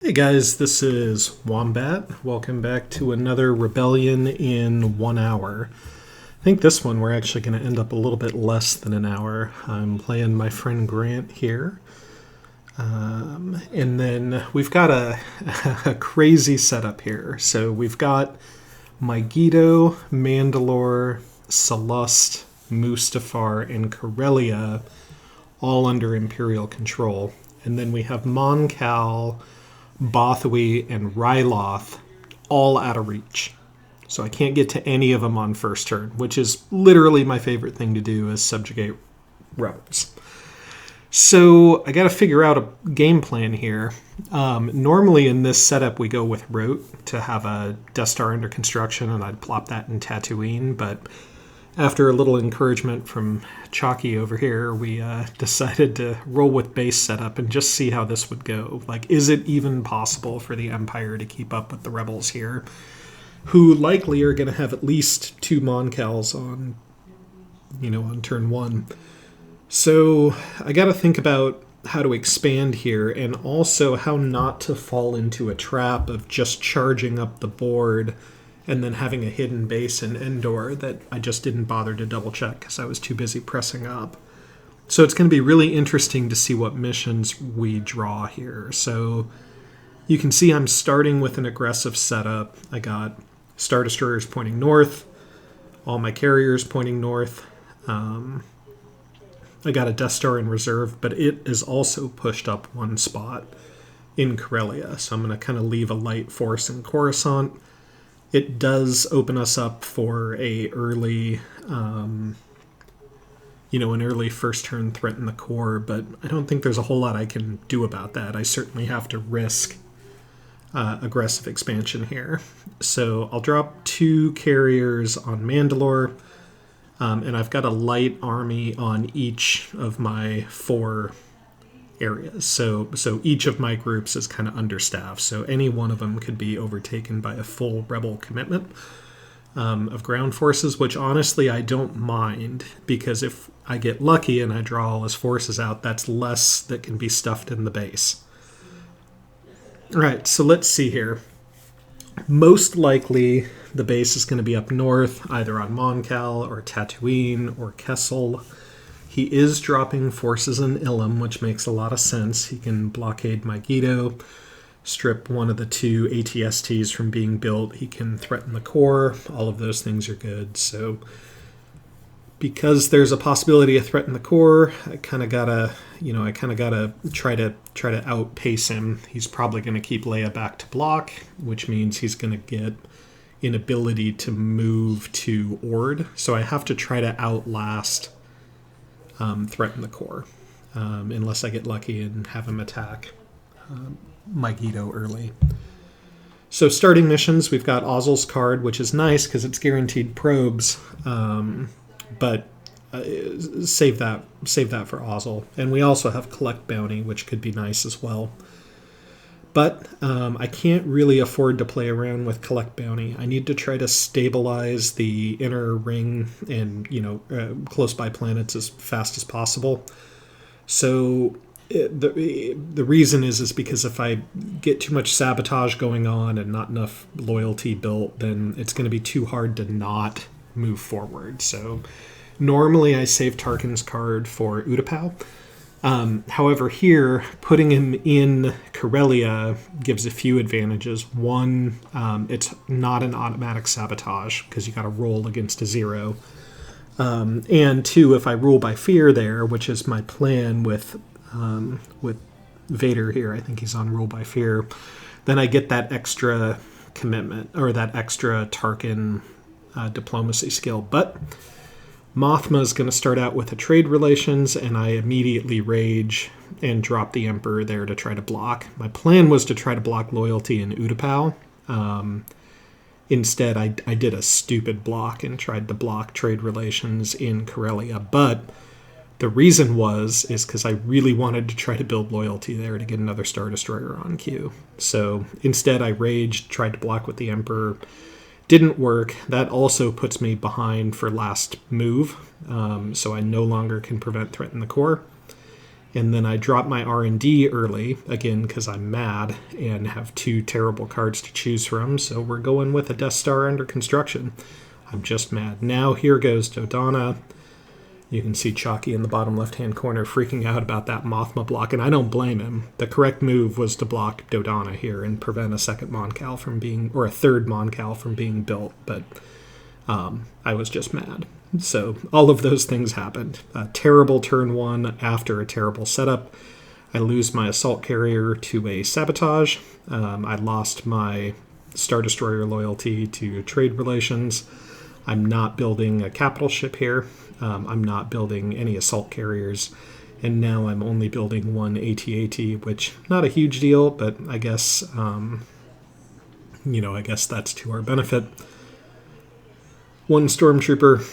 Hey guys, this is Wombat. Welcome back to another Rebellion in 1 hour. I think this one we're actually going to end up a little bit less than an hour. I'm playing my friend Grant here. And then we've got a crazy setup here. So we've got Megiddo, Mandalore, Salust, Mustafar, and Corellia all under Imperial control. And then we have Mon Cal, Bothwy, and Ryloth all out of reach. So I can't get to any of them on first turn, which is literally my favorite thing to do is subjugate rebels. So I got to figure out a game plan here. Normally in this setup we go with RotE to have a Death Star under construction, and I'd plop that in Tatooine, but after a little encouragement from Chalky over here, we decided to roll with base setup and just see how this would go. Like, is it even possible for the Empire to keep up with the rebels here, who likely are going to have at least 2 Mon Cals on turn 1. So I got to think about how to expand here, and also how not to fall into a trap of just charging up the board and then having a hidden base in Endor that I just didn't bother to double check because I was too busy pressing up. So it's going to be really interesting to see what missions we draw here. So you can see I'm starting with an aggressive setup. I got StarDestroyers pointing north, all my carriers pointing north. I got a Death Star in reserve, but it is also pushed up 1 spot in Corellia. So I'm going to kind of leave a light force in Coruscant. It does open us up for an early first turn threat in the core, but I don't think there's a whole lot I can do about that. I certainly have to risk aggressive expansion here. So I'll drop 2 carriers on Mandalore, and I've got a light army on each of my 4 areas. So each of my groups is kind of understaffed. So any one of them could be overtaken by a full rebel commitment of ground forces, which honestly I don't mind, because if I get lucky and I draw all his forces out, that's less that can be stuffed in the base. All right, so let's see here. Most likely the base is going to be up north, either on Mon Cal or Tatooine or Kessel. He is dropping forces in Ilum, which makes a lot of sense. He can blockade Megiddo, strip one of the 2 ATSTs from being built. He can threaten the core. All of those things are good. So because there's a possibility of threaten the core, I kind of gotta try to outpace him. He's probably going to keep Leia back to block, which means he's going to get an ability to move to Ord. So I have to try to outlast threaten the core, unless I get lucky and have him attack Megiddo early. So starting missions, we've got Ozzel's card, which is nice because it's guaranteed probes, but save that for Ozzel. And we also have Collect Bounty, which could be nice as well. But I can't really afford to play around with Collect Bounty. I need to try to stabilize the inner ring and, close by planets as fast as possible. So the reason is because if I get too much sabotage going on and not enough loyalty built, then it's going to be too hard to not move forward. So normally I save Tarkin's card for Utapau. However, here, putting him in Corellia gives a few advantages. One, it's not an automatic sabotage because you got to roll against a 0. And 2, if I rule by fear there, which is my plan with Vader here, I think he's on rule by fear, then I get that extra commitment, or that extra Tarkin diplomacy skill. But Mothma is going to start out with a trade relations, and I immediately rage and drop the Emperor there to try to block. My plan was to try to block loyalty in Utapau. Instead, I did a stupid block and tried to block trade relations in Corellia. But the reason is because I really wanted to try to build loyalty there to get another Star Destroyer on queue. So instead, I raged, tried to block with the Emperor. Didn't work. That also puts me behind for last move, so I no longer can prevent threat in the core. And then I drop my R&D early, again, because I'm mad and have 2 terrible cards to choose from. So we're going with a Death Star under construction. I'm just mad. Now here goes Dodonna. You can see Chalky in the bottom left-hand corner freaking out about that Mothma block, and I don't blame him. The correct move was to block Dodonna here and prevent a second Moncal from being, or a third Moncal from being built, but I was just mad. So all of those things happened. A terrible turn 1 after a terrible setup. I lose my assault carrier to a sabotage. I lost my Star Destroyer loyalty to trade relations. I'm not building a capital ship here. I'm not building any assault carriers. And now I'm only building 1 AT-AT, which not a huge deal, but I guess, I guess that's to our benefit. 1 Stormtrooper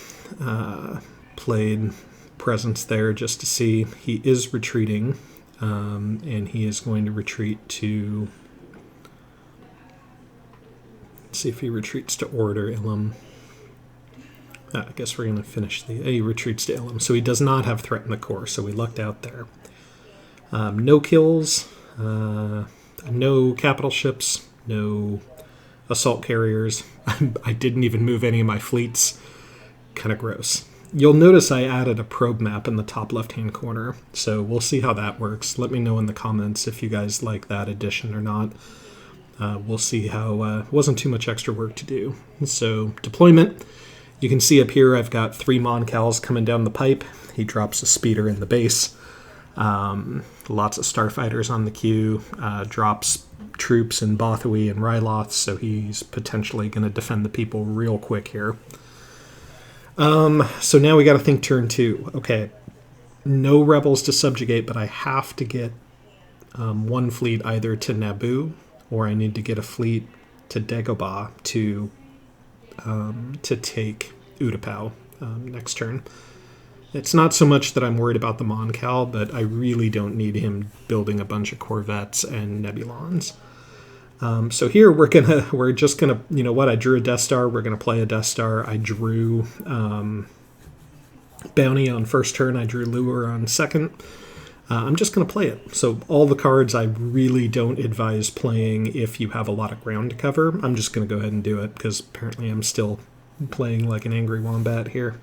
played presence there just to see. He is retreating, and he is going to retreat to... Let's see if he retreats to Ord or Ilum. I guess we're going to finish the... He retreats to Ilum, so he does not have threat in the core, so we lucked out there. No kills, no capital ships, no assault carriers. I didn't even move any of my fleets. Kind of gross. You'll notice I added a probe map in the top left-hand corner, so we'll see how that works. Let me know in the comments if you guys like that addition or not. We'll see how... it wasn't too much extra work to do. So, deployment. You can see up here I've got 3 Moncals coming down the pipe. He drops a speeder in the base. Lots of starfighters on the queue. Drops troops in Bothui and Ryloth, so he's potentially going to defend the people real quick here. So now we got to think turn 2. Okay, no rebels to subjugate, but I have to get 1 fleet either to Naboo, or I need to get a fleet to Dagobah to take Utapau next turn. It's not so much that I'm worried about the Moncal, but I really don't need him building a bunch of Corvettes and Nebulons. So here we're just gonna, you know what? I drew a Death Star. We're gonna play a Death Star. I drew Bounty on first turn. I drew Lure on second. I'm just gonna play it. So all the cards I really don't advise playing if you have a lot of ground to cover. I'm just gonna go ahead and do it because apparently I'm still playing like an angry wombat here.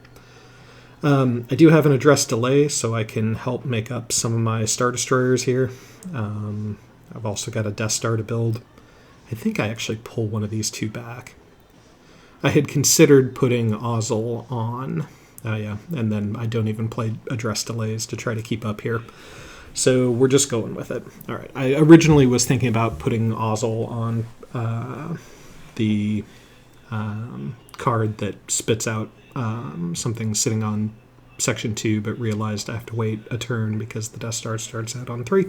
I do have an address delay, so I can help make up some of my Star Destroyers here. I've also got a Death Star to build. I think I actually pull one of these 2 back. I had considered putting Ozzel on. Yeah, and then I don't even play address delays to try to keep up here. So we're just going with it. All right. I originally was thinking about putting Ozzel on the card that spits out something sitting on section 2, but realized I have to wait a turn because the Death Star starts out on 3.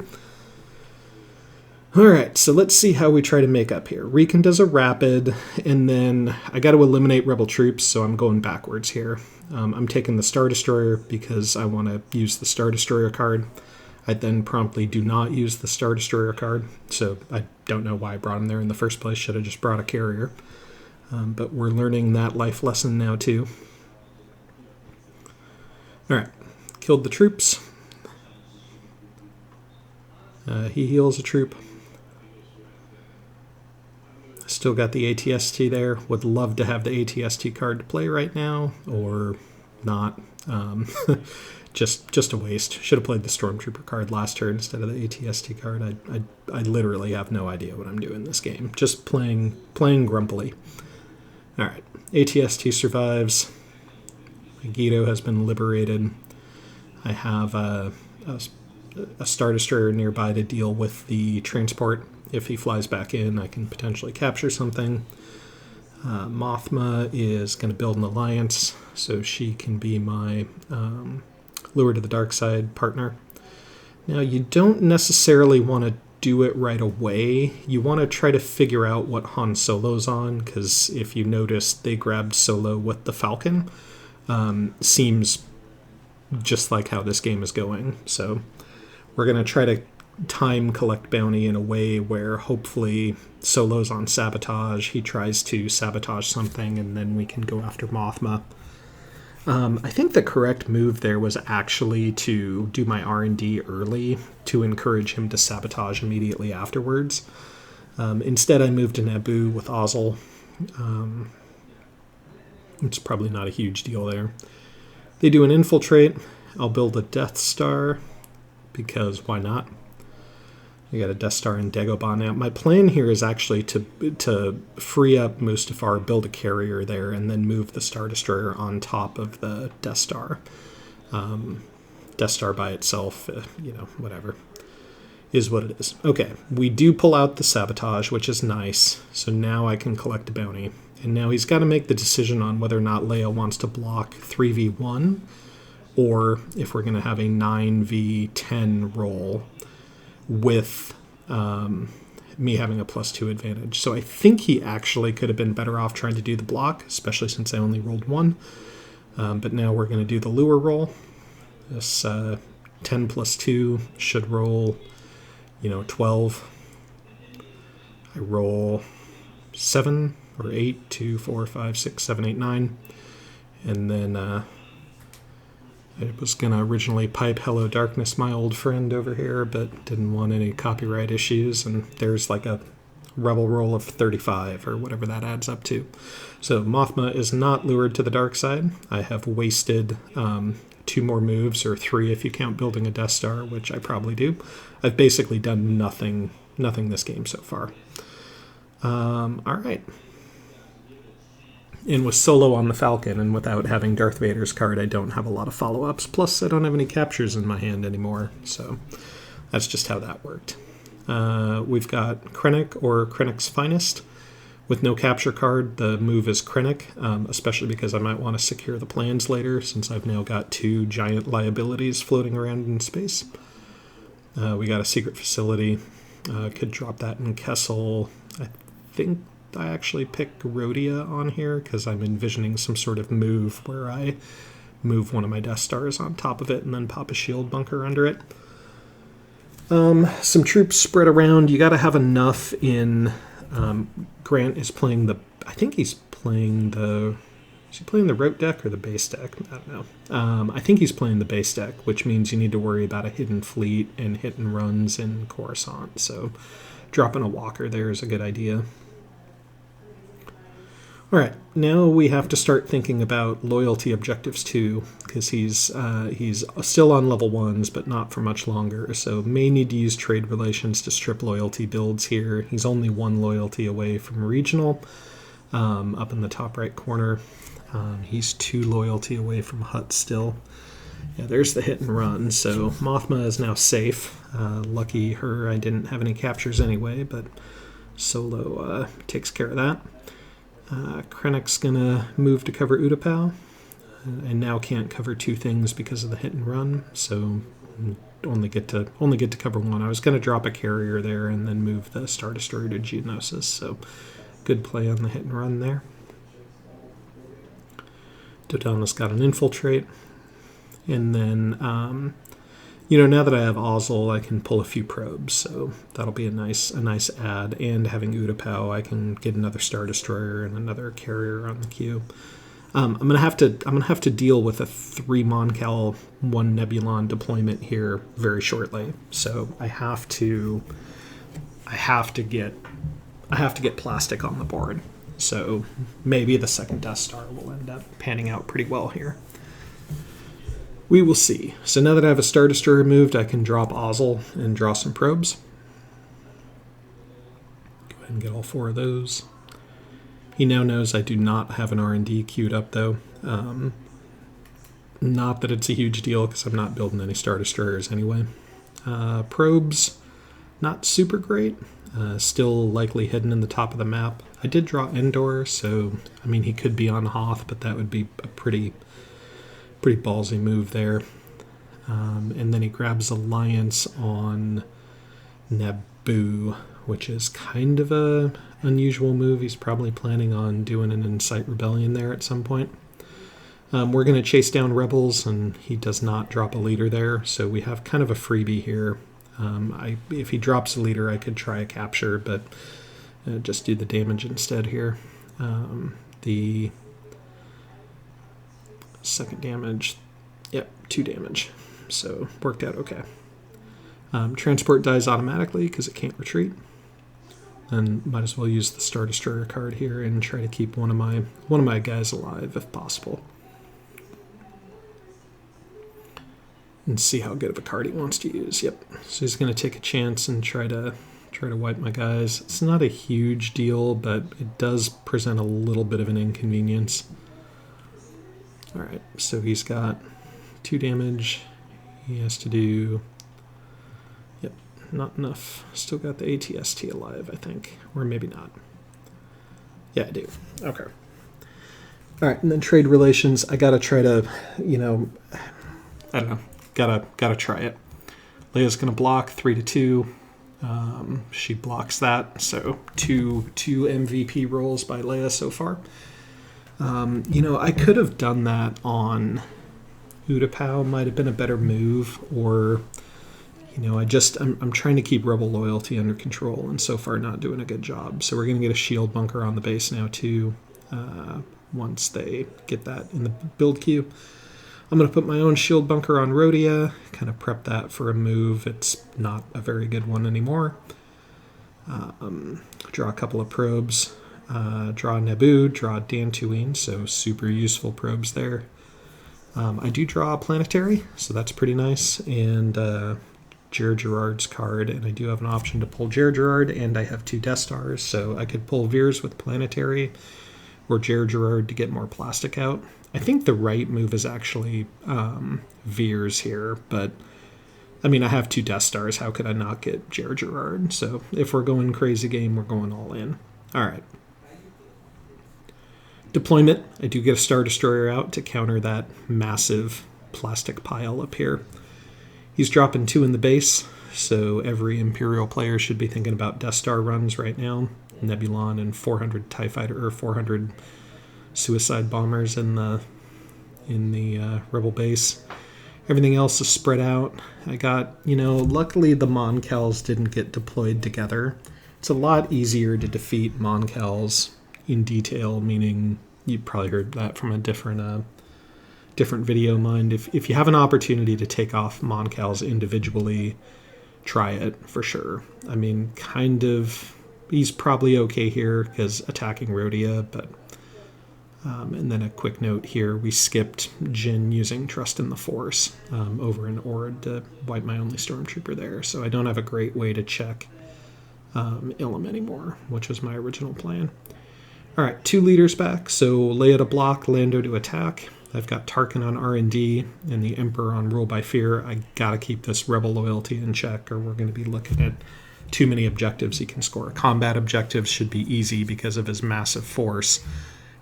Alright, so let's see how we try to make up here. Riken does a rapid, and then I got to eliminate rebel troops, so I'm going backwards here. I'm taking the Star Destroyer because I want to use the Star Destroyer card. I then promptly do not use the Star Destroyer card, so I don't know why I brought him there in the first place. Should have just brought a carrier. But we're learning that life lesson now, too. Alright, killed the troops. He heals a troop. Still got the ATST there. Would love to have the ATST card to play right now, or not. Just a waste. Should have played the Stormtrooper card last turn instead of the ATST card. I literally have no idea what I'm doing in this game. Just playing grumpily. All right, ATST survives. Megiddo has been liberated. I have a Star Destroyer nearby to deal with the transport. If he flies back in, I can potentially capture something. Mothma is going to build an alliance, so she can be my Lure to the Dark Side partner. Now, you don't necessarily want to do it right away. You want to try to figure out what Han Solo's on, because if you notice, they grabbed Solo with the Falcon. Seems just like how this game is going. So we're going to try to time collect bounty in a way where hopefully Solo's on sabotage. He tries to sabotage something, and then we can go after Mothma. I think the correct move there was actually to do my R&D early to encourage him to sabotage immediately afterwards. Instead, I moved to Naboo with Ozzel. It's probably not a huge deal there. They do an infiltrate. I'll build a Death Star because why not? I got a Death Star in Dagobah now. My plan here is actually to free up Mustafar, build a carrier there, and then move the Star Destroyer on top of the Death Star. Death Star by itself, whatever, is what it is. Okay, we do pull out the sabotage, which is nice. So now I can collect a bounty. And now he's got to make the decision on whether or not Leia wants to block 3v1, or if we're going to have a 9v10 roll with me having a +2 advantage. So I think he actually could have been better off trying to do the block, especially since I only rolled 1. But now we're going to do the lure roll. This 10 + 2 should roll, 12. I roll 7 or 8, 2, 4, 5, 6, 7, 8, 9. And then I was going to originally pipe Hello Darkness, my old friend over here, but didn't want any copyright issues. And there's like a rebel roll of 35 or whatever that adds up to. So Mothma is not lured to the dark side. I have wasted 2 more moves, or 3 if you count building a Death Star, which I probably do. I've basically done nothing this game so far. All right. And with Solo on the Falcon and without having Darth Vader's card, I don't have a lot of follow-ups. Plus, I don't have any captures in my hand anymore. So that's just how that worked. We've got Krennic or Krennic's Finest. With no capture card, the move is Krennic, especially because I might want to secure the plans later, since I've now got 2 giant liabilities floating around in space. We got a secret facility. Could drop that in Kessel. I think I actually pick RotE on here because I'm envisioning some sort of move where I move one of my Death Stars on top of it and then pop a shield bunker under it. Some troops spread around. You got to have enough in... Grant is playing the... I think he's playing the... Is he playing the rote deck or the base deck? I don't know. I think he's playing the base deck, which means you need to worry about a hidden fleet and hit and runs in Coruscant. So dropping a walker there is a good idea. All right, now we have to start thinking about loyalty objectives too, because he's still on level 1s, but not for much longer. So may need to use trade relations to strip loyalty builds here. He's only 1 loyalty away from regional, up in the top right corner. He's 2 loyalty away from Hutt still. Yeah, there's the hit and run. So Mothma is now safe. Lucky her, I didn't have any captures anyway, but Solo takes care of that. Krennic's gonna move to cover Utapau, and now can't cover 2 things because of the hit and run, so only get to cover 1. I was gonna drop a carrier there and then move the Star Destroyer to Geonosis, so good play on the hit and run there. Dodonna's got an infiltrate, and then now that I have Ozzel, I can pull a few probes, so that'll be a nice add. And having Utapau, I can get another Star Destroyer and another carrier on the queue. I'm gonna have to deal with a 3 Moncal, 1 Nebulon deployment here very shortly. So I have to get plastic on the board. So maybe the second Death Star will end up panning out pretty well here. We will see. So now that I have a Star Destroyer moved, I can drop Ozzel and draw some probes. Go ahead and get all 4 of those. He now knows I do not have an R&D queued up, though. Not that it's a huge deal, because I'm not building any Star Destroyers anyway. Probes, not super great. Still likely hidden in the top of the map. I did draw Endor, so, he could be on Hoth, but that would be a pretty ballsy move there. And then he grabs Alliance on Naboo, which is kind of a unusual move. He's probably planning on doing an Incite Rebellion there at some point. We're going to chase down Rebels, and he does not drop a leader there, so we have kind of a freebie here. If he drops a leader, I could try a capture, but just do the damage instead here. The second damage. Yep, 2 damage. So worked out okay. Transport dies automatically because it can't retreat. And might as well use the Star Destroyer card here and try to keep one of my guys alive if possible. And see how good of a card he wants to use. Yep. So he's going to take a chance and try to wipe my guys. It's not a huge deal, but it does present a little bit of an inconvenience. All right. So he's got 2 damage. He has to do. Yep. Not enough. Still got the ATST alive, I think, or maybe not. Yeah, I do. Okay. All right. And then trade relations. I gotta try to, I don't know. Gotta try it. Leia's gonna block 3-2. She blocks that, so two MVP rolls by Leia so far. I could have done that on Utapau. Might have been a better move, or I'm trying to keep Rebel loyalty under control, and so far not doing a good job. So we're gonna get a shield bunker on the base now too. Once they get that in the build queue. I'm going to put my own shield bunker on RotE, kind of prep that for a move. It's not a very good one anymore. Draw a couple of probes. Draw Naboo, draw Dantooine, so super useful probes there. I do draw a planetary, so that's pretty nice, and Jer Gerard's card, and I do have an option to pull Jer Gerard, and I have 2 Death Stars, so I could pull Veers with planetary, or Jer Gerard to get more plastic out. I think the right move is actually Veers here, but I mean, I have 2 Death Stars. How could I not get Jer Gerard? So if we're going crazy game, we're going all in. All right. Deployment. I do get a Star Destroyer out to counter that massive plastic pile up here. He's dropping 2 in the base, so every Imperial player should be thinking about Death Star runs right now. Nebulon and 400 TIE Fighter, or 400 suicide bombers in the Rebel base. Everything else is spread out. I got, luckily the Mon-Cals didn't get deployed together. It's a lot easier to defeat Mon-Cals in detail, meaning you probably heard that from a different video mind. If you have an opportunity to take off Mon-Cals individually, try it for sure. I mean, he's probably okay here because attacking RotE, but and then a quick note here, we skipped Jin using Trust in the Force over in Ord to wipe my only Stormtrooper there, so I don't have a great way to check Ilum anymore, which was my original plan. All right, 2 leaders back, so Leia to block, Lando to attack. I've got Tarkin on R&D and the Emperor on Rule by Fear. I gotta keep this Rebel loyalty in check, or we're going to be looking at too many objectives he can score. Combat objectives should be easy because of his massive force.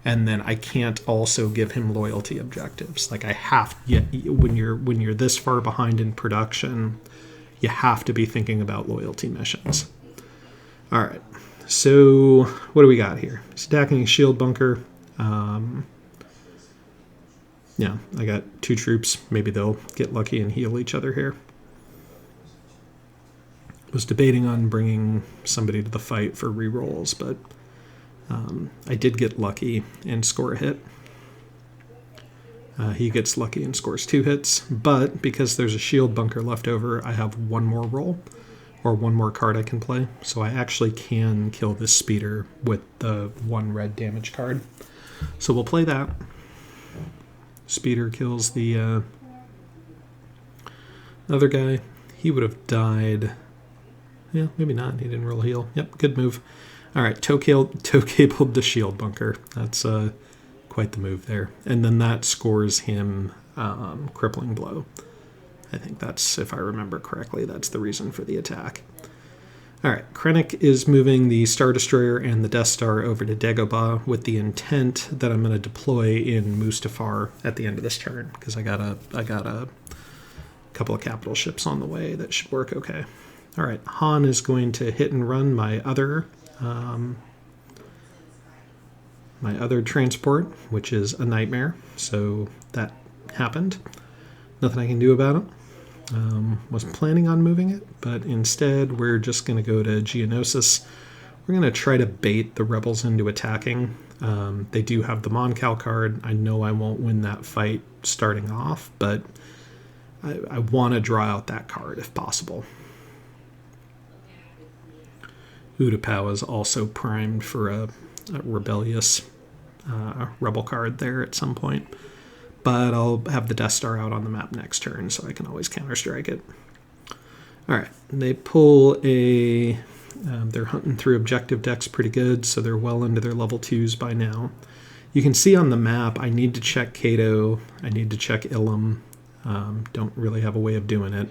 And then I can't also give him loyalty objectives. Like I have, when you're this far behind in production, you have to be thinking about loyalty missions. All right, so what do we got here? Stacking a shield bunker. Yeah, I got 2 troops. Maybe they'll get lucky and heal each other here. Was debating on bringing somebody to the fight for rerolls, but I did get lucky and score a hit. He gets lucky and scores 2 hits, but because there's a shield bunker left over, I have 1 more roll, or 1 more card I can play, so I actually can kill this speeder with the 1 red damage card. So we'll play that. Speeder kills the other guy. He would have died. Yeah, maybe not. He didn't roll heal. Yep, good move. All right, toe cabled the shield bunker. That's quite the move there. And then that scores him crippling blow. I think that's, if I remember correctly, that's the reason for the attack. All right, Krennic is moving the Star Destroyer and the Death Star over to Dagobah with the intent that I'm going to deploy in Mustafar at the end of this turn, because I got a couple of capital ships on the way that should work okay. All right, Han is going to hit and run my other transport, which is a nightmare. So that happened. Nothing I can do about it. Was planning on moving it, but instead we're just going to go to Geonosis. We're we're going to try to bait the rebels into attacking. They do have the Moncal card. I know I won't win that fight starting off, but I want to draw out that card if possible. Utapau is also primed for a rebellious rebel card there at some point. But I'll have the Death Star out on the map next turn, so I can always counter-strike it. Alright, they pull a... they're hunting through objective decks pretty good, so they're well into their level 2s by now. You can see on the map, I need to check Kato, I need to check Ilum. Don't really have a way of doing it.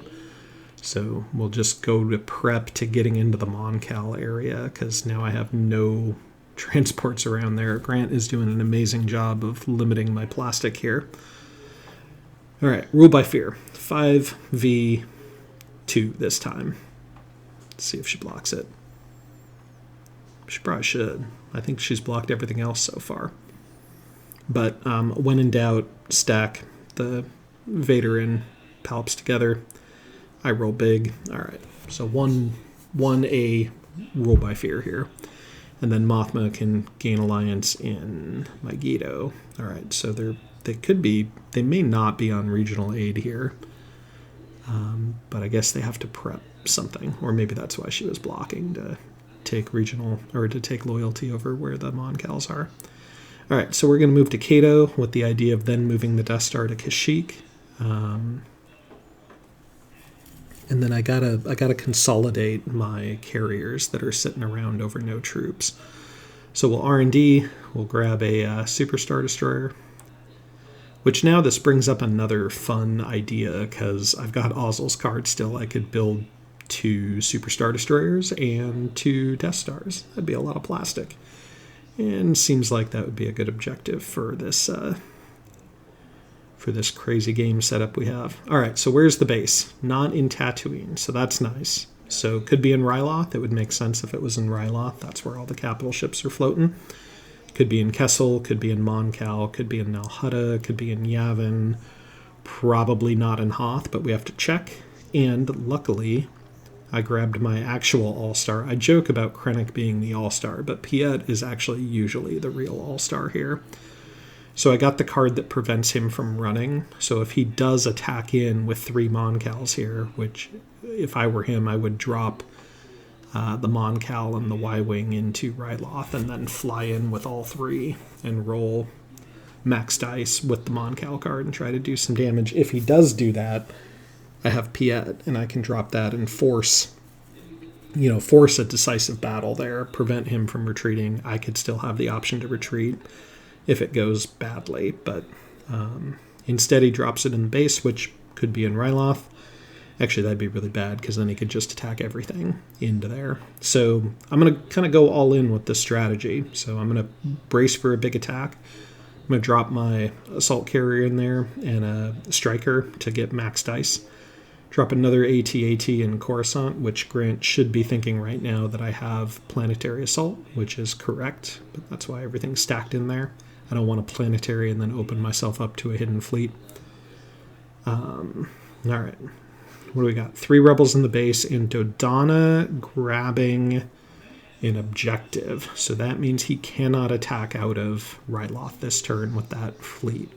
So we'll just go to prep to getting into the Moncal area, because now I have no transports around there. Grant is doing an amazing job of limiting my plastic here. Alright, Rule by Fear. 5v2 this time. Let's see if she blocks it. She probably should. I think she's blocked everything else so far. But when in doubt, stack the Vader and Palps together. I roll big. Alright, so one A Rule by Fear here. And then Mothma can gain alliance in Megiddo. Alright, so they may not be on regional aid here. But I guess they have to prep something. Or maybe that's why she was blocking, to take regional, or to take loyalty over where the Moncals are. Alright, so we're going to move to Kato with the idea of then moving the Death Star to Kashyyyk. And then I gotta consolidate my carriers that are sitting around over no troops. So we'll R&D, we'll grab a Super StarDestroyer, which now this brings up another fun idea, because I've got Ozzel's card still. I could build 2 Super StarDestroyers and 2 Death Stars. That'd be a lot of plastic. And seems like that would be a good objective for this crazy game setup we have. Alright, so where's the base? Not in Tatooine, so that's nice. So could be in Ryloth. It would make sense if it was in Ryloth. That's where all the capital ships are floating. Could be in Kessel, could be in Moncal, could be in Nal Hutta, could be in Yavin. Probably not in Hoth, but we have to check. And luckily, I grabbed my actual All-Star. I joke about Krennic being the All-Star, but Piet is actually usually the real All-Star here. So I got the card that prevents him from running. So if he does attack in with 3 Moncals here, which if I were him, I would drop the Moncal and the Y-Wing into Ryloth and then fly in with all 3 and roll max dice with the Moncal card and try to do some damage. If he does do that, I have Piet and I can drop that and force a decisive battle there, prevent him from retreating. I could still have the option to retreat if it goes badly, but instead he drops it in the base, which could be in Ryloth. Actually, that'd be really bad, because then he could just attack everything into there. So I'm going to kind of go all in with this strategy. So I'm going to brace for a big attack. I'm going to drop my assault carrier in there and a striker to get max dice. Drop another AT-AT in Coruscant, which Grant should be thinking right now that I have planetary assault, which is correct, but that's why everything's stacked in there. I don't want a planetary and then open myself up to a hidden fleet. Alright. What do we got? 3 rebels in the base, and Dodonna grabbing an objective. So that means he cannot attack out of Ryloth this turn with that fleet.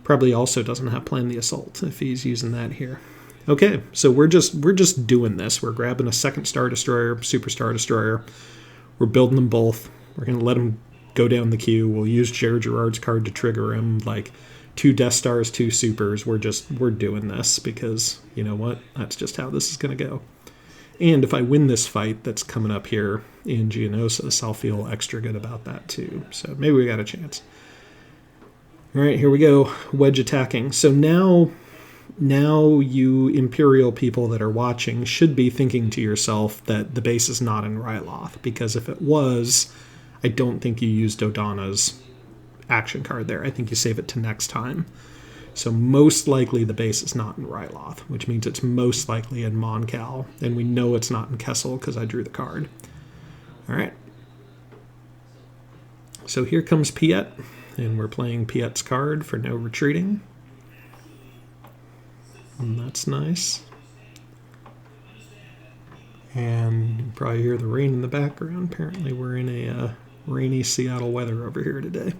Probably also doesn't have planned the assault if he's using that here. Okay, so we're just doing this. We're grabbing a second Star Destroyer, Super Star Destroyer. We're building them both. We're going to let them go down the queue. We'll use Jared Gerard's card to trigger him, like 2 Death Stars, 2 Supers. We're doing this because, you know what? That's just how this is going to go. And if I win this fight that's coming up here in Geonosis, I'll feel extra good about that too. So maybe we got a chance. All right, here we go. Wedge attacking. So now you Imperial people that are watching should be thinking to yourself that the base is not in Ryloth, because if it was, I don't think you use Dodonna's action card there. I think you save it to next time. So most likely the base is not in Ryloth, which means it's most likely in Moncal, and we know it's not in Kessel because I drew the card. All right. So here comes Piet, and we're playing Piet's card for no retreating. And that's nice. And you can probably hear the rain in the background. Apparently we're in a rainy Seattle weather over here today.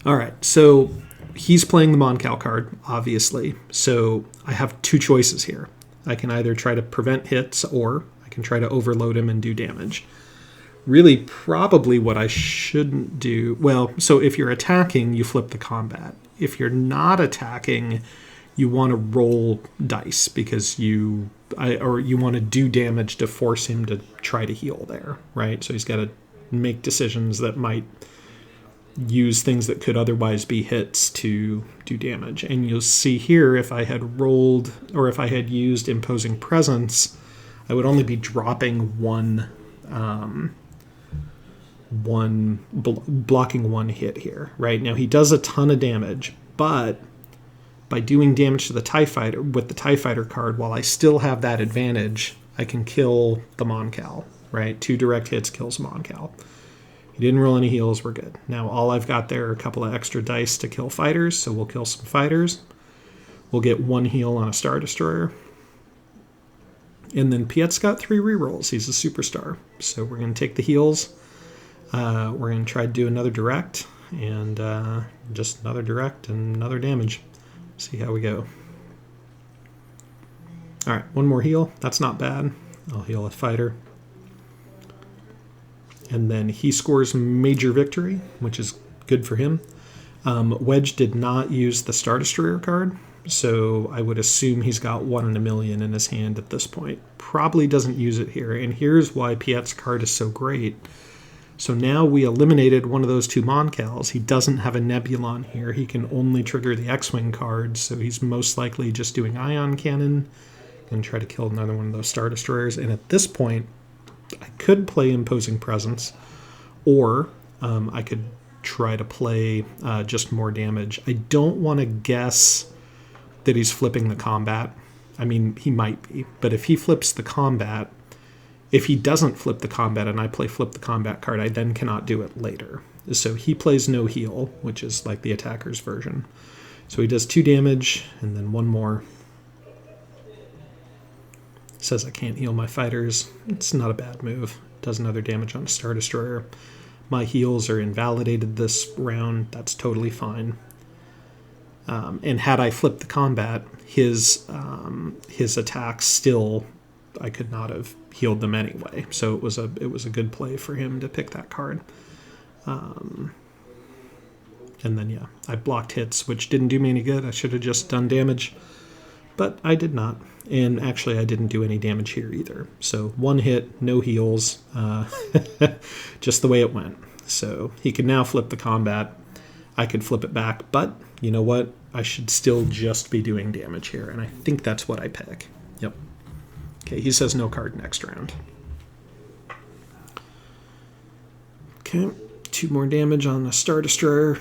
All right, so he's playing the Moncal card, obviously. So I have two choices here. I can either try to prevent hits or I can try to overload him and do damage. Really, probably what I shouldn't do... Well, so if you're attacking, you flip the combat. If you're not attacking, you want to roll dice because you want to do damage to force him to try to heal there, right? So he's got to make decisions that might use things that could otherwise be hits to do damage. And you'll see here, if I had rolled, or if I had used Imposing Presence, I would only be dropping blocking one hit here, right? Now he does a ton of damage, but by doing damage to the TIE Fighter with the TIE Fighter card, while I still have that advantage, I can kill the Moncal, right? 2 direct hits kills Moncal. He didn't roll any heals, we're good. Now all I've got there are a couple of extra dice to kill fighters, so we'll kill some fighters. We'll get 1 heal on a Star Destroyer. And then Piet's got 3 rerolls. He's a superstar. So we're going to take the heals. We're going to try to do another direct, and just another direct and another damage. See how we go. All right, 1 more heal. That's not bad. I'll heal a fighter. And then he scores Major Victory, which is good for him. Wedge did not use the Star Destroyer card, so I would assume he's got 1 in a million in his hand at this point. Probably doesn't use it here, and here's why Piet's card is so great. So now we eliminated one of those 2 Moncals. He doesn't have a Nebulon here. He can only trigger the X-Wing cards, so he's most likely just doing Ion Cannon and try to kill another one of those Star Destroyers. And at this point, I could play Imposing Presence, or I could try to play just more damage. I don't want to guess that he's flipping the combat. I mean, he might be, but if he flips the combat, if he doesn't flip the combat and I play flip the combat card, I then cannot do it later. So he plays no heal, which is like the attacker's version. So he does 2 damage and then 1 more. Says I can't heal my fighters. It's not a bad move. Does another damage on a Star Destroyer. My heals are invalidated this round. That's totally fine. And had I flipped the combat, his attacks still, I could not have healed them anyway. So it was a good play for him to pick that card. And then yeah, I blocked hits, which didn't do me any good. I should have just done damage, but I did not. And actually, I didn't do any damage here either. So 1 hit, no heals, just the way it went. So he can now flip the combat. I could flip it back, but you know what? I should still just be doing damage here, and I think that's what I pick. Yep. Okay, he says no card next round. Okay, 2 more damage on the Star Destroyer.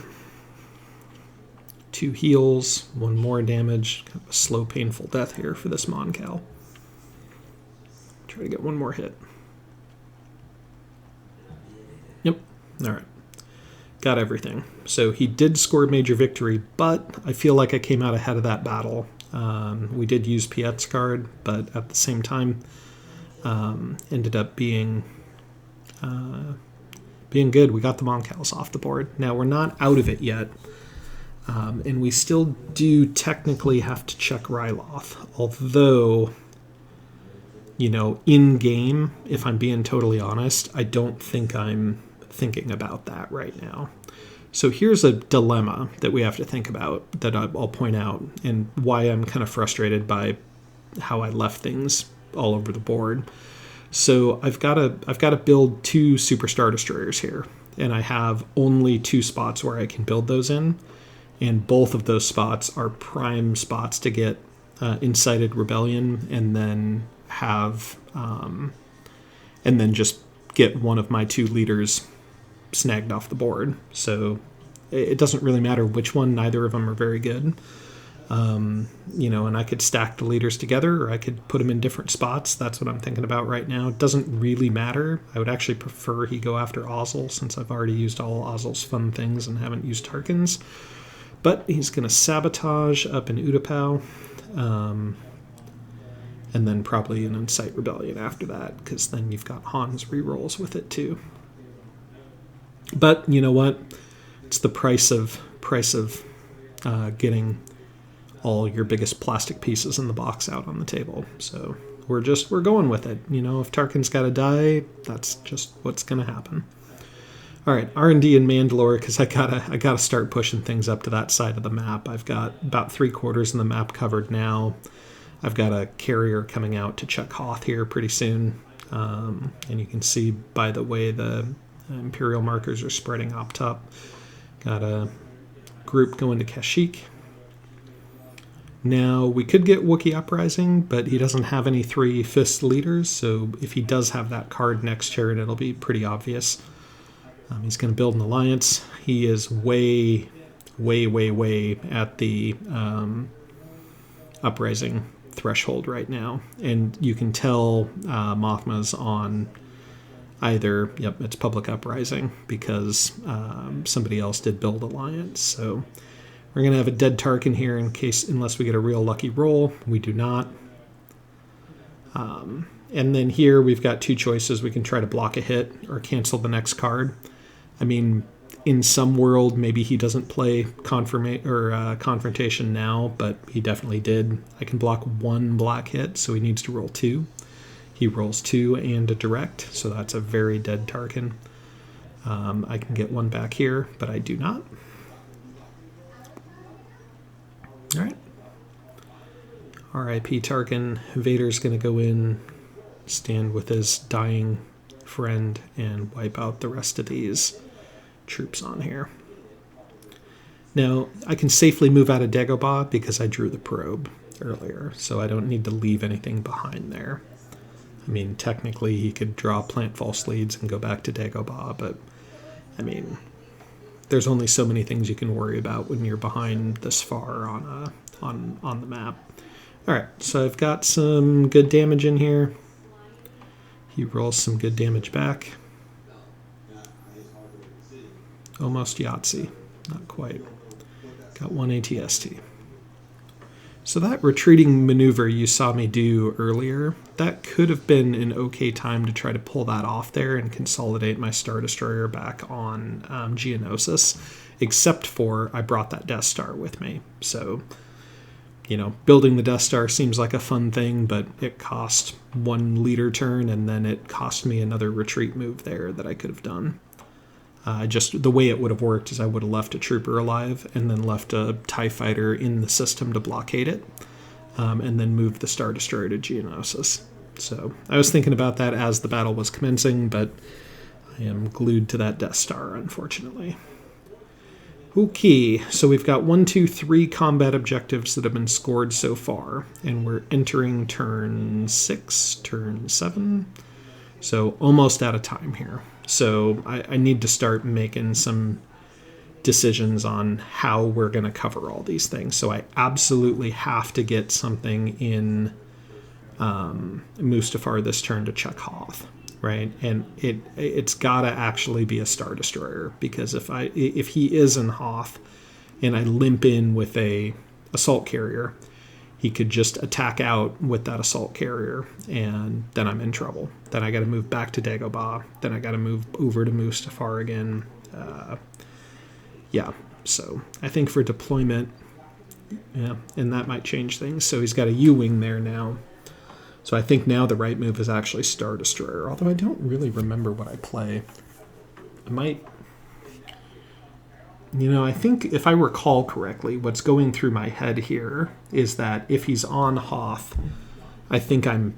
2 heals, 1 more damage. Kind of a slow, painful death here for this Moncal. Try to get 1 more hit. Yep. All right. Got everything. So he did score Major Victory, but I feel like I came out ahead of that battle. We did use Piet's card, but at the same time, ended up being good. We got the Moncals off the board. Now, we're not out of it yet. And we still do technically have to check Ryloth, although, in-game, if I'm being totally honest, I don't think I'm thinking about that right now. So here's a dilemma that we have to think about that I'll point out, and why I'm kind of frustrated by how I left things all over the board. So I've got to build 2 Super Star Destroyers here, and I have only 2 spots where I can build those in. And both of those spots are prime spots to get Incited Rebellion, and then just get one of my 2 leaders snagged off the board. So it doesn't really matter which one. Neither of them are very good. And I could stack the leaders together, or I could put them in different spots. That's what I'm thinking about right now. It doesn't really matter. I would actually prefer he go after Ozzel, since I've already used all Ozzel's fun things and haven't used Tarkin's. But he's going to Sabotage up in Utapau. And then probably an Incite Rebellion after that, because then you've got Han's rerolls with it too. But you know what? It's the price of getting all your biggest plastic pieces in the box out on the table. So we're going with it. You know, if Tarkin's got to die, that's just what's going to happen. All right, R&D in Mandalore, because I gotta start pushing things up to that side of the map. I've got about 3/4 of the map covered now. I've got a carrier coming out to check Hoth here pretty soon, and you can see by the way the Imperial markers are spreading up top. Got a group going to Kashyyyk. Now, we could get Wookiee Uprising, but he doesn't have any 3/5 leaders, so if he does have that card next turn, it'll be pretty obvious. He's going to build an alliance. He is way at the Uprising threshold right now, and you can tell Mothma's on either, it's Public Uprising, because somebody else did build alliance, so we're going to have a dead Tarkin here unless we get a real lucky roll. We do not. And then here we've got two choices. We can try to block a hit or cancel the next card. I mean, in some world, maybe he doesn't play Confrontation now, but he definitely did. I can block one black hit, so he needs to roll 2. He rolls 2 and a direct, so that's a very dead Tarkin. I can get one back here, but I do not. All right. R.I.P. Tarkin. Vader's going to go in, stand with his dying friend, and wipe out the rest of these troops on here. Now, I can safely move out of Dagobah because I drew the probe earlier, so I don't need to leave anything behind there. I mean, technically, he could draw plant false leads and go back to Dagobah, but, I mean, there's only so many things you can worry about when you're behind this far on the map. All right, so I've got some good damage in here. He rolls some good damage back. Almost Yahtzee. Not quite. Got one ATST. So that retreating maneuver you saw me do earlier, that could have been an okay time to try to pull that off there and consolidate my Star Destroyer back on Geonosis, except for I brought that Death Star with me. So, you know, building the Death Star seems like a fun thing, but it cost 1 leader turn, and then it cost me another retreat move there that I could have done. Just the way it would have worked is I would have left a trooper alive and then left a TIE fighter in the system to blockade it, and then moved the Star Destroyer to Geonosis. So I was thinking about that as the battle was commencing, but I am glued to that Death Star, unfortunately. Okay, so we've got 1, 2, 3 combat objectives that have been scored so far, and we're entering turn 6, turn 7, so almost out of time here. So I need to start making some decisions on how we're going to cover all these things. So I absolutely have to get something in Mustafar this turn to check Hoth, right? And it's got to actually be a Star Destroyer, because if he is in Hoth and I limp in with a assault carrier, he could just attack out with that assault carrier, and then I'm in trouble. Then I got to move back to Dagobah. Then I got to move over to Mustafar again. So I think for deployment, and that might change things. So he's got a U-wing there now. So I think now the right move is actually Star Destroyer, although I don't really remember what I play. I might... I think if I recall correctly, what's going through my head here is that if he's on Hoth, I think I'm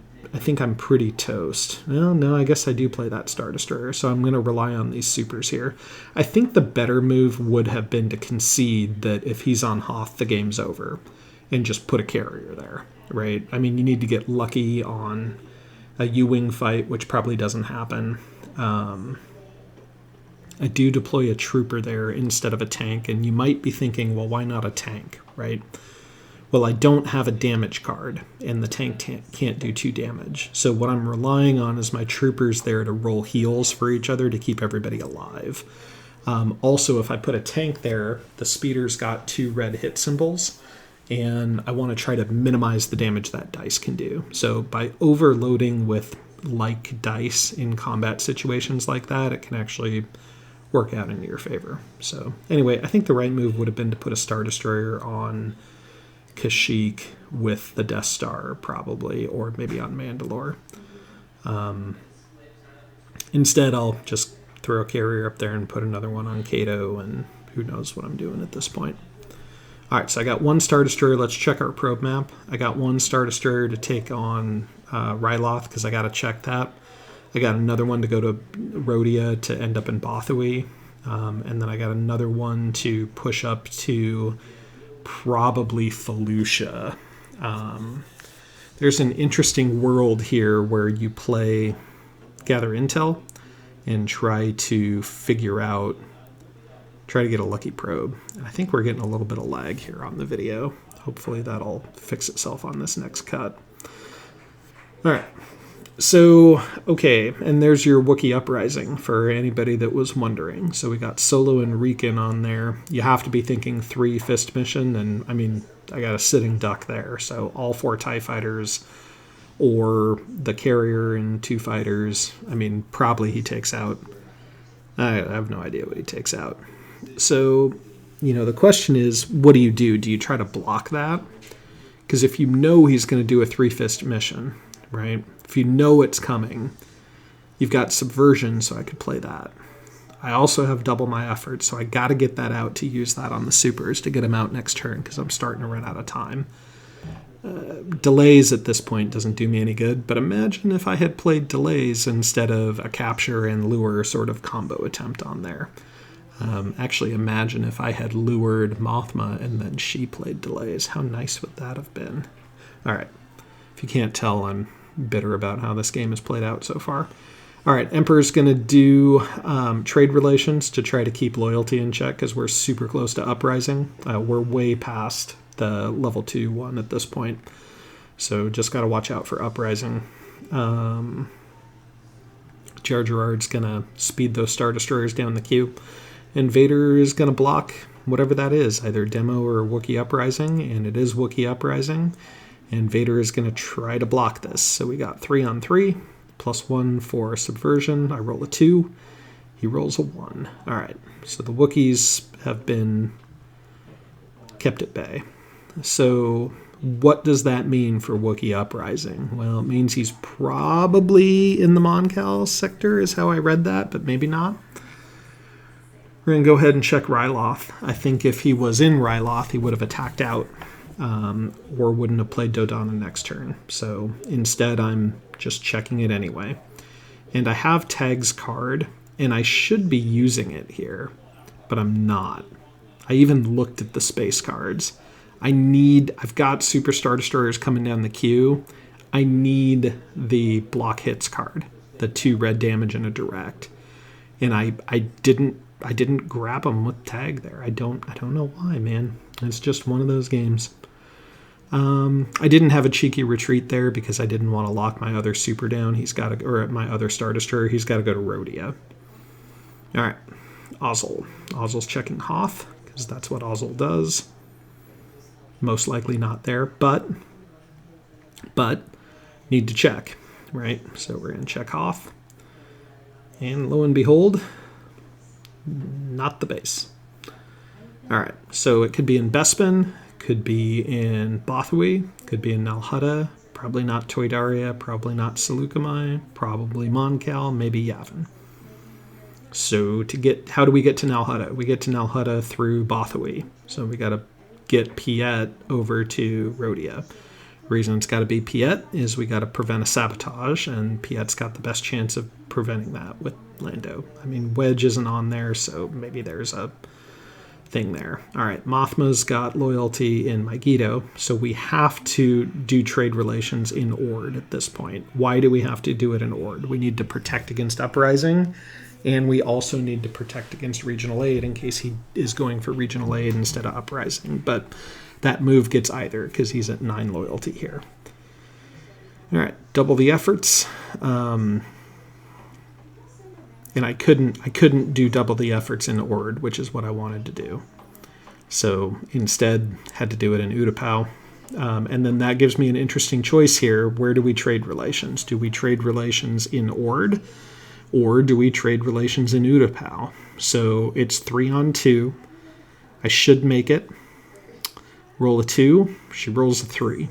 pretty toast. Well, no, I guess I do play that Star Destroyer, so I'm going to rely on these supers here. I think the better move would have been to concede that if he's on Hoth, the game's over, and just put a carrier there, right? I mean, you need to get lucky on a U-wing fight, which probably doesn't happen. I do deploy a trooper there instead of a tank, and you might be thinking, well, why not a tank, right? Well, I don't have a damage card, and the tank can't do 2 damage. So what I'm relying on is my troopers there to roll heals for each other to keep everybody alive. Also, if I put a tank there, the speeder's got 2 red hit symbols, and I want to try to minimize the damage that dice can do. So by overloading with like dice in combat situations like that, it can actually work out in your favor. So anyway, I think the right move would have been to put a Star Destroyer on Kashyyyk with the Death Star, probably, or maybe on Mandalore. Instead, I'll just throw a carrier up there and put another one on Cato, and who knows what I'm doing at this point. All right, so I got one Star Destroyer. Let's check our probe map. I got one Star Destroyer to take on Ryloth, because I got to check that. I got another one to go to RotE to end up in Bothawui. And then I got another one to push up to probably Felucia. There's an interesting world here where you play Gather Intel and try to get a lucky probe. And I think we're getting a little bit of lag here on the video. Hopefully that'll fix itself on this next cut. All right. So, okay, and there's your Wookiee Uprising for anybody that was wondering. So we got Solo and Riken on there. You have to be thinking 3 fist mission, and I mean, I got a sitting duck there. So all 4 TIE fighters or the carrier and 2 fighters. I mean, probably he takes out. I have no idea what he takes out. So, the question is, what do you do? Do you try to block that? Because if you know he's going to do a 3-fist mission, right? If you know it's coming, you've got Subversion, so I could play that. I also have double my effort, so I got to get that out to use that on the supers to get him out next turn, because I'm starting to run out of time. Delays at this point doesn't do me any good, but imagine if I had played Delays instead of a capture and lure sort of combo attempt on there. Actually, imagine if I had lured Mothma and then she played Delays. How nice would that have been? All right. If you can't tell, I'm bitter about how this game has played out so far. All right, Emperor's going to do trade relations to try to keep loyalty in check because we're super close to Uprising. We're way past the level 2 one at this point. So just got to watch out for Uprising. Jar Jarrard's going to speed those Star Destroyers down the queue. And Vader is going to block whatever that is, either Demo or Wookiee Uprising, and it is Wookiee Uprising. And Vader is going to try to block this. So we got 3 on 3, +1 for Subversion. I roll a 2. He rolls a 1. All right, so the Wookiees have been kept at bay. So what does that mean for Wookiee Uprising? Well, it means he's probably in the Mon Cal sector is how I read that, but maybe not. We're going to go ahead and check Ryloth. I think if he was in Ryloth, he would have attacked out or wouldn't have played Dodonna next turn. So instead, I'm just checking it anyway. And I have Tag's card, and I should be using it here, but I'm not. I even looked at the space cards. I've got Super Star Destroyers coming down the queue. I need the block hits card, the 2 red damage and a direct. And I didn't grab them with Tag there. I don't know why, man. It's just one of those games. I didn't have a cheeky retreat there because I didn't want to lock my other super down. Or my other Star Destroyer. He's got to go to RotE. All right, Ozzel. Ozzel's checking Hoth because that's what Ozzel does. Most likely not there, but need to check, right? So we're going to check Hoth. And lo and behold, not the base. All right, so it could be in Bespin, could be in Bothawui, could be in Nal Hutta, probably not Toydaria, probably not Seleucami, probably Mon Cal, maybe Yavin. So how do we get to Nal Hutta? We get to Nal Hutta through Bothawui. So we got to get Piet over to RotE. Reason it's got to be Piet is we got to prevent a sabotage, and Piet's got the best chance of preventing that with Lando. I mean, Wedge isn't on there, so maybe there's a thing there. All right, Mothma's got loyalty in Megiddo, so we have to do trade relations in Ord at this point. Why do we have to do it in Ord? We need to protect against Uprising, and we also need to protect against regional aid in case he is going for regional aid instead of Uprising. But that move gets either because he's at 9 loyalty here. All right, double the efforts. And I couldn't do double the efforts in Ord, which is what I wanted to do. So instead, had to do it in Utapau. And then that gives me an interesting choice here. Where do we trade relations? Do we trade relations in Ord, or do we trade relations in Utapau? So it's 3 on 2. I should make it. Roll a 2. She rolls a 3.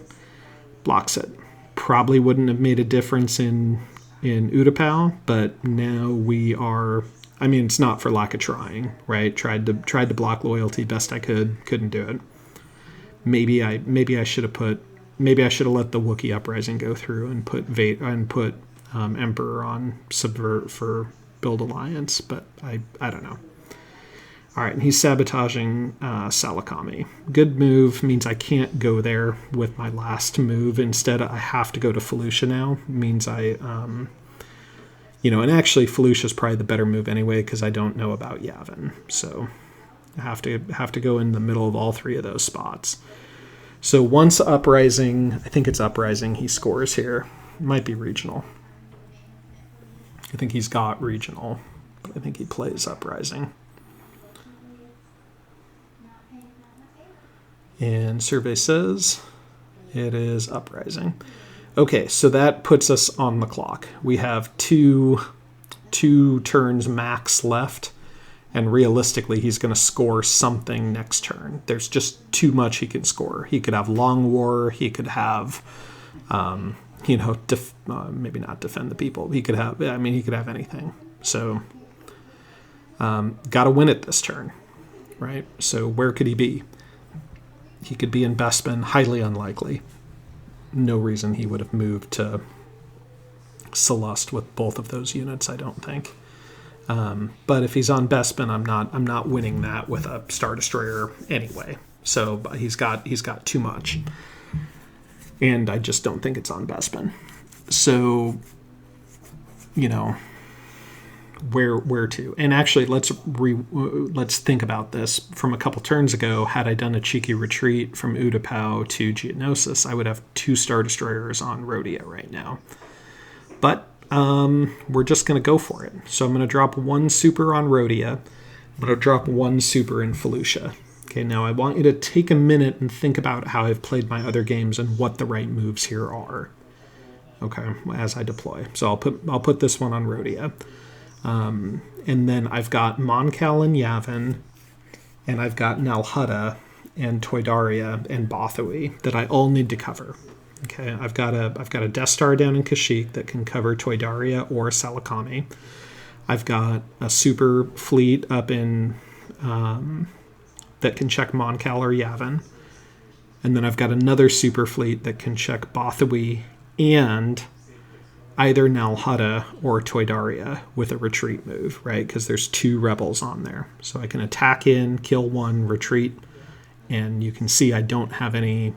Blocks it. Probably wouldn't have made a difference in Utapau, but now we are... I mean, it's not for lack of trying, right? Tried to block loyalty best I could. Couldn't do it. Maybe I should have let the Wookiee uprising go through and put Emperor on subvert for build alliance, but I don't know. All right, and he's sabotaging Salakami. Good move means I can't go there with my last move. Instead, I have to go to Felucia now. Means I. And actually Felucia's probably the better move anyway because I don't know about Yavin. So I have to go in the middle of all 3 of those spots. So once Uprising, I think it's Uprising, he scores here. It might be regional. I think he's got regional, but I think he plays Uprising. And survey says it is Uprising. Okay, so that puts us on the clock. We have two turns max left, and realistically, he's going to score something next turn. There's just too much he can score. He could have Long War. He could have, maybe not defend the people. He could have anything. So, got to win it this turn, right? So where could he be? He could be in Bespin, highly unlikely. No reason he would have moved to Celeste with both of those units, I don't think. But if he's on Bespin, I'm not winning that with a Star Destroyer anyway. So he's got too much, and I just don't think it's on Bespin. So, where to? And actually, let's think about this. From a couple turns ago, had I done a cheeky retreat from Utapau to Geonosis, I would have 2 Star Destroyers on RotE right now. But we're just going to go for it. So I'm going to drop 1 super on RotE. I'm going to drop 1 super in Felucia. Okay, now I want you to take a minute and think about how I've played my other games and what the right moves here are. Okay, as I deploy. So I'll put this one on RotE. And then I've got Moncal and Yavin, and I've got Nalhutta and Toydaria and Bothui that I all need to cover. Okay, I've got a Death Star down in Kashyyyk that can cover Toydaria or Salakami. I've got a super fleet up in that can check Moncal or Yavin, and then I've got another super fleet that can check Bothui and either Nalhutta or Toydaria with a retreat move, right? Because there's 2 rebels on there. So I can attack in, kill 1, retreat, and you can see I don't have any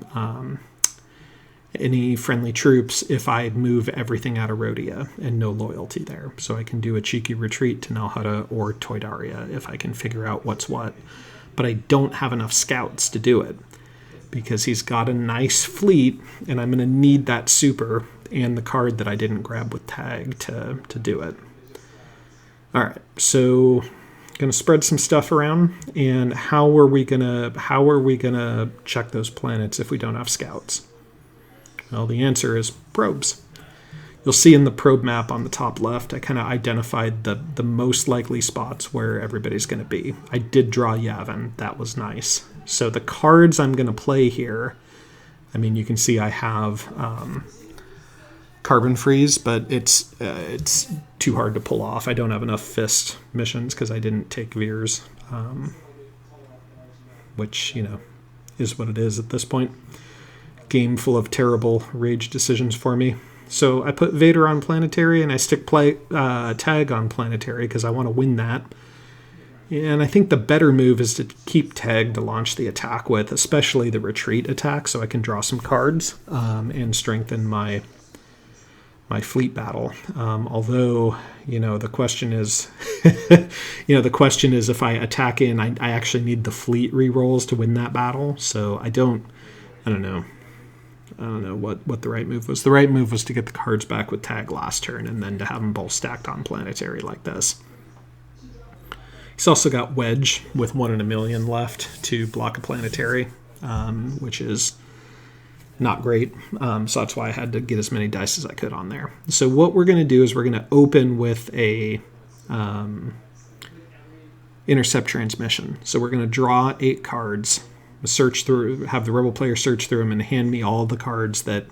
friendly troops if I move everything out of RotE and no loyalty there. So I can do a cheeky retreat to Nalhutta or Toydaria if I can figure out what's what. But I don't have enough scouts to do it because he's got a nice fleet, and I'm going to need that super and the card that I didn't grab with tag to do it. All right, so going to spread some stuff around, and how are we gonna check those planets if we don't have scouts? Well, the answer is probes. You'll see in the probe map on the top left, I kind of identified the most likely spots where everybody's going to be. I did draw Yavin. That was nice. So the cards I'm going to play here, I mean, you can see I have Carbon Freeze, but it's too hard to pull off. I don't have enough Fist missions because I didn't take Veers, which, is what it is at this point. Game full of terrible rage decisions for me. So I put Vader on Planetary, and I stick Tag on Planetary because I want to win that. And I think the better move is to keep Tag to launch the attack with, especially the retreat attack, so I can draw some cards and strengthen my fleet battle. Although, the question is, if I attack in, I actually need the fleet rerolls to win that battle. So I don't know what the right move was. The right move was to get the cards back with Tag last turn and then to have them both stacked on Planetary like this. He's also got Wedge with 1 in a million left to block a planetary, which is not great. So that's why I had to get as many dice as I could on there. So what we're going to do is we're going to open with a intercept transmission. So we're going to draw 8 cards, search through, have the rebel player search through them, and hand me all the cards that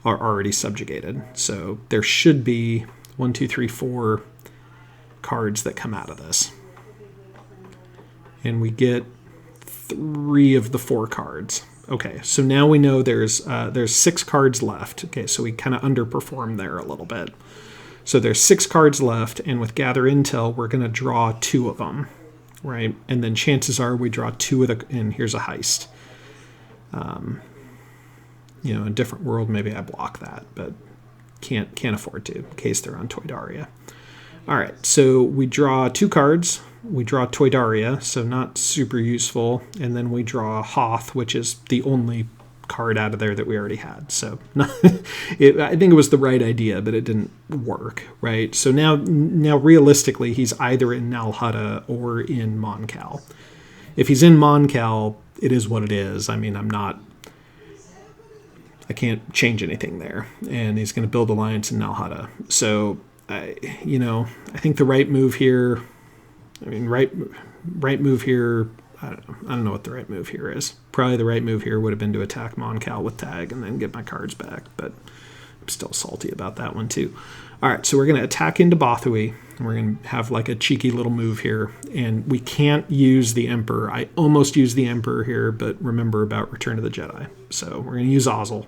are already subjugated. So there should be 1, 2, 3, 4 cards that come out of this. And we get 3 of the 4 cards. Okay, so now we know there's 6 cards left. Okay, so we kind of underperformed there a little bit. So there's 6 cards left, and with Gather Intel, we're going to draw 2 of them, right? And then chances are we draw 2 of the, and here's a heist. In a different world, maybe I block that, but can't afford to in case they're on Toydaria. All right, so we draw 2 cards. We draw Toydaria, so not super useful, and then we draw Hoth, which is the only card out of there that we already had. So I think it was the right idea, but it didn't work, right? So now realistically, he's either in Nal Hutta or in Mon Cal. If he's in Mon Cal, it is what it is. I mean, I can't change anything there, and he's going to build alliance in Nal Hutta. So I think the right move here. Right move here. I don't know what the right move here is. Probably the right move here would have been to attack Mon Cal with tag and then get my cards back, but I'm still salty about that one too. All right, so we're going to attack into Bothui, and we're going to have like a cheeky little move here, and we can't use the Emperor. I almost used the Emperor here, but remember about Return of the Jedi. So we're going to use Ozzel.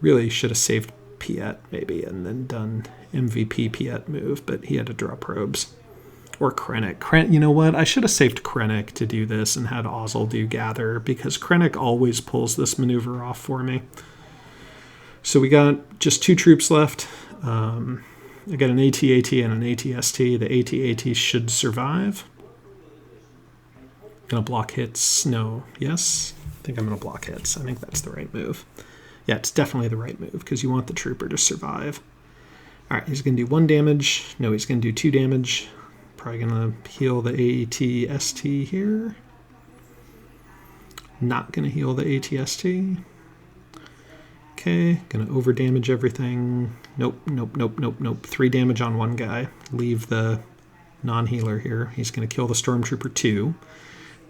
Really should have saved Piet maybe and then done MVP Piet move, but he had to draw probes. Or Krennic. You know what? I should have saved Krennic to do this and had Ozzel do Gather, because Krennic always pulls this maneuver off for me. So we got just 2 troops left. I got an AT-AT and an AT-ST. The AT-AT should survive. Gonna block hits. No. Yes? I think I'm gonna block hits. I think that's the right move. Yeah, it's definitely the right move, because you want the trooper to survive. All right, he's gonna do 1 damage. No, he's gonna do 2 damage. Probably going to heal the AT-ST here. Not going to heal the AT-ST. Okay, going to over-damage everything. Nope. 3 damage on 1 guy. Leave the non-healer here. He's going to kill the Stormtrooper 2.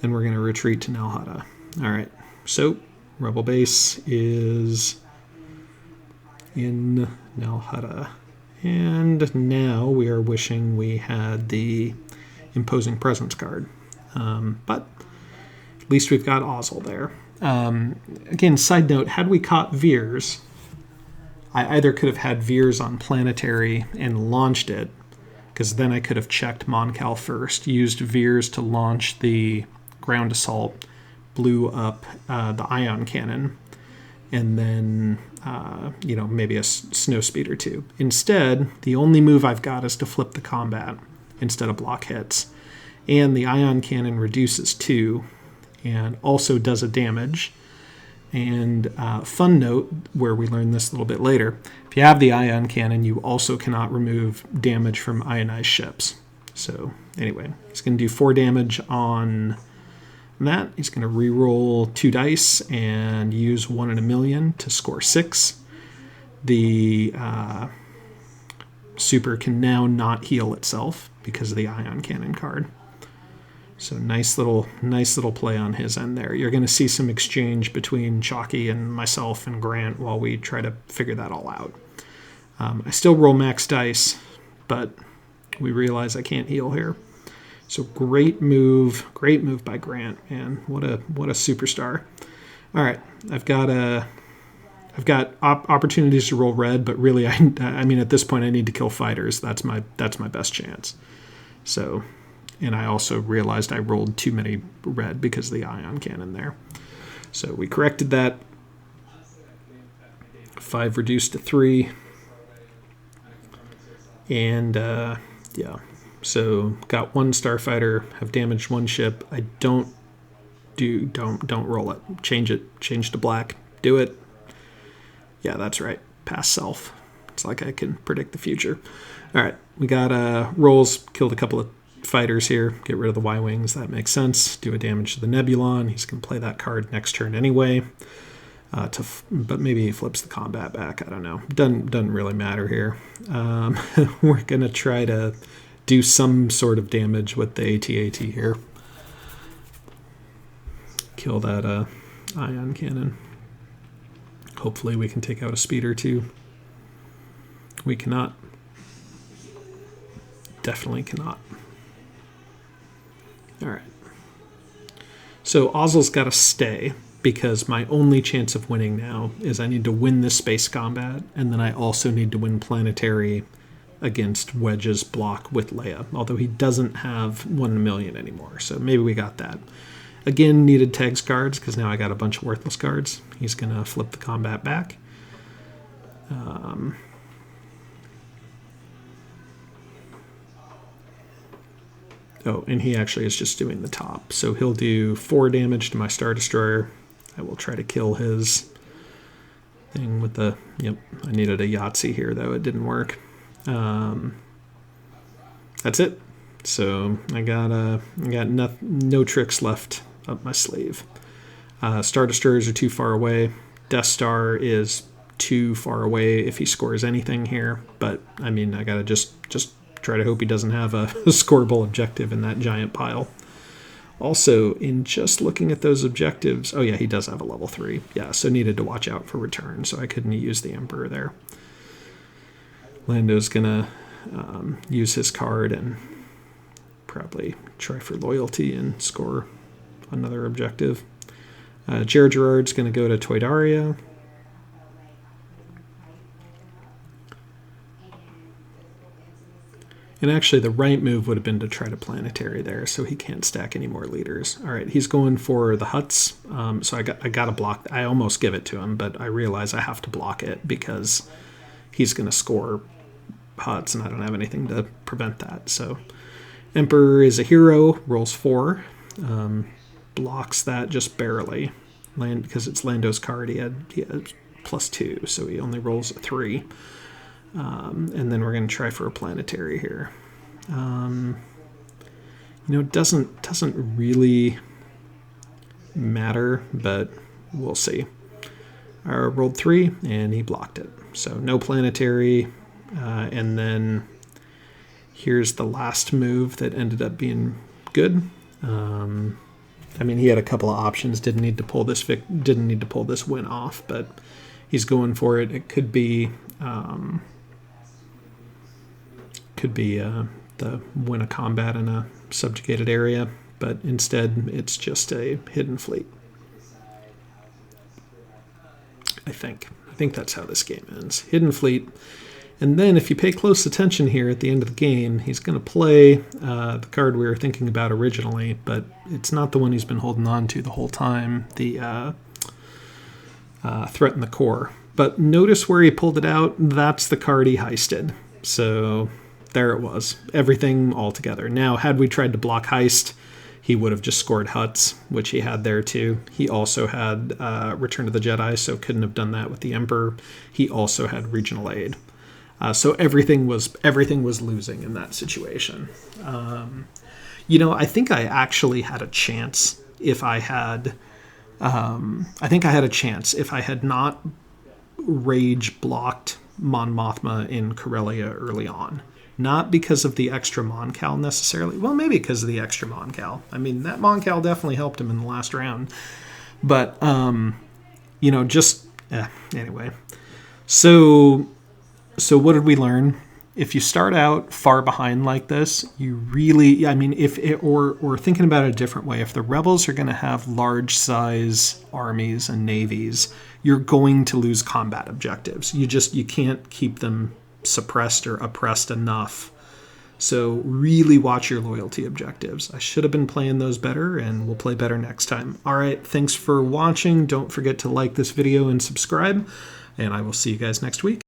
Then we're going to retreat to Nal Hutta. All right, so Rebel base is in Nal Hutta. And now we are wishing we had the Imposing Presence card. But at least we've got Ozzel there. Again, side note, had we caught Veers, I either could have had Veers on Planetary and launched it, because then I could have checked Mon Cal first, used Veers to launch the ground assault, blew up the ion cannon, and then maybe a snow speed or 2. Instead, the only move I've got is to flip the combat instead of block hits. And the ion cannon reduces 2 and also does a damage. And fun note, where we learn this a little bit later, if you have the ion cannon, you also cannot remove damage from ionized ships. So anyway, he's going to do 4 damage on that. He's going to re-roll 2 dice and use 1 in a million to score 6. The super can now not heal itself because of the ion cannon card. So nice little play on his end there. You're going to see some exchange between Chalky and myself and Grant while we try to figure that all out. I still roll max dice, but we realize I can't heal here. So great move by Grant, man. What a superstar. All right, I've got opportunities to roll red, but really, I mean, at this point, I need to kill fighters. That's my best chance. So, and I also realized I rolled too many red because of the ion cannon there. So we corrected that. 5 reduced to 3, and yeah. So got 1 starfighter, have damaged 1 ship. I don't roll it. Change to black. Do it. Yeah, that's right. Pass self. It's like I can predict the future. All right, we got rolls, killed a couple of fighters here. Get rid of the Y-Wings. That makes sense. Do a damage to the Nebulon. He's going to play that card next turn anyway. But maybe he flips the combat back. I don't know. Doesn't really matter here. We're going to try to do some sort of damage with the AT-AT here. Kill that ion cannon. Hopefully we can take out a speed or two. We cannot. Definitely cannot. All right. So Ozzel's got to stay, because my only chance of winning now is I need to win this space combat, and then I also need to win planetary against Wedge's block with Leia, although he doesn't have 1 in a million anymore, so maybe we got that. Again, needed tags cards, because now I got a bunch of worthless cards. He's going to flip the combat back. Oh, and he actually is just doing the top, so he'll do 4 damage to my Star Destroyer. I will try to kill his thing with the... Yep, I needed a Yahtzee here, though. It didn't work. That's it. So I got no tricks left up my sleeve. Star Destroyers are too far away. Death Star is too far away if he scores anything here. But, I mean, I got to just try to hope he doesn't have a scoreable objective in that giant pile. Also, in just looking at those objectives, oh yeah, he does have a level 3. Yeah, so needed to watch out for return, so I couldn't use the Emperor there. Lando's gonna use his card and probably try for loyalty and score another objective. Jared Gerard's gonna go to Toydaria. And actually, the right move would have been to try to planetary there, so he can't stack any more leaders. All right, he's going for the Huts, so I got to block. I almost give it to him, but I realize I have to block it because he's going to score Huts, and I don't have anything to prevent that. So Emperor is a hero, rolls 4, blocks that just barely, because it's Lando's card. He had +2, so he only rolls a 3. And then we're going to try for a planetary here. It doesn't really matter, but we'll see. I rolled 3, and he blocked it. So no planetary. And then here's the last move that ended up being good. I mean, he had a couple of options. Didn't need to pull this win off, but he's going for it. It could be. The win a combat in a subjugated area, but instead it's just a hidden fleet. I think that's how this game ends. Hidden fleet. And then if you pay close attention here at the end of the game, he's going to play the card we were thinking about originally, but it's not the one he's been holding on to the whole time, the Threaten the Core. But notice where he pulled it out. That's the card he heisted. So there it was. Everything all together. Now, had we tried to block heist, he would have just scored Huts, which he had there too. He also had Return of the Jedi, so couldn't have done that with the Emperor. He also had Regional Aid. So everything was losing in that situation. I think I actually had a chance if I had... if I had not rage blocked Mon Mothma in Corellia early on. Not because of the extra Mon-Cal necessarily. Well, maybe because of the extra Mon-Cal. I mean, that Mon-Cal definitely helped him in the last round. But, anyway. So what did we learn? If you start out far behind like this, you really, or thinking about it a different way, if the rebels are going to have large size armies and navies, you're going to lose combat objectives. You can't keep them suppressed or oppressed enough. So really watch your loyalty objectives. I should have been playing those better, and we'll play better next time. All right, thanks for watching. Don't forget to like this video and subscribe, and I will see you guys next week.